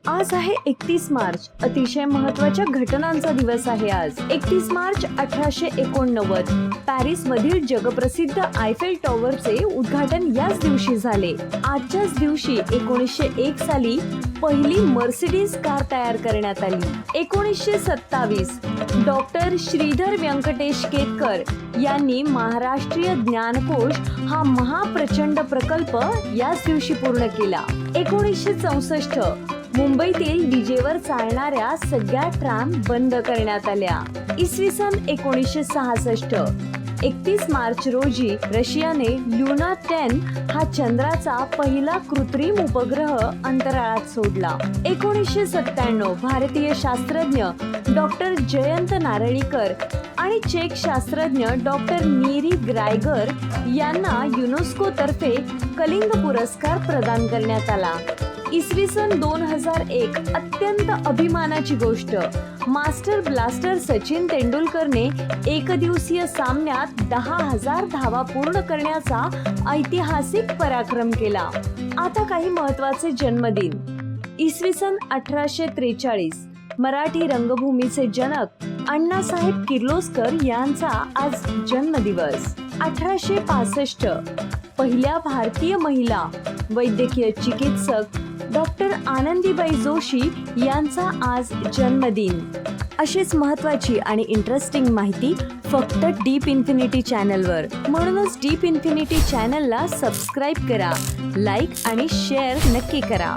आज आहे 31 मार्च. अतिशय महत्त्वाच्या घटनांचा दिवस आहे आज. 31 मार्च 1889 पॅरिस मधील जगप्रसिद्ध आयफेल टॉवरचे उद्घाटन याच दिवशी झाले. आजच्याच दिवशी 1901 साली पहिली मर्सिडीज कार तयार करण्यात आली. 1927 डॉक्टर श्रीधर व्यंकटेश केतकर यांनी महाराष्ट्रीय ज्ञानकोश हा महाप्रचंड प्रकल्प याच दिवशी पूर्ण केला. 1964 मुंबईतील विजेवर चालणाऱ्या सगळ्या ट्राम बंद करण्यात आल्या. इसवी सन 1966 31 मार्च रोजी रशियाने ल्युना 10 हा चंद्राचा पहिला कृत्रिम उपग्रह अंतराळात सोडला. 1997 भारतीय शास्त्रज्ञ डॉक्टर जयंत नारळीकर आणि चेक शास्त्रज्ञ डॉक्टर नीरी ग्रायगर यांना युनेस्को तर्फे कलिंग पुरस्कार प्रदान करण्यात आला. इसवी सन 2001 अत्यंत अभिमानाची गोष्ट, मास्टर ब्लास्टर सचिन तेंडुलकरने एकदिवसीय सामन्यात 10,000 धावा पूर्ण करण्याचा ऐतिहासिक पराक्रम केला. आता काही महत्त्वाचे जन्मदिन. इसवी सन 1843 मराठी रंगभूमीचे जनक अण्णासाहेब किर्लोस्कर यांचा आज जन्मदिवस. 1865 पहिल्या भारतीय महिला वैद्यकीय चिकित्सक डॉक्टर आनंदीबाई जोशी यांचा आज जन्मदिन. अशीच महत्त्वाची आणि इंटरेस्टिंग माहिती फक्त डीप इन्फिनिटी चॅनलवर. म्हणूनच डीप इन्फिनिटी चॅनलला सबस्क्राईब करा, लाईक आणि शेअर नक्की करा.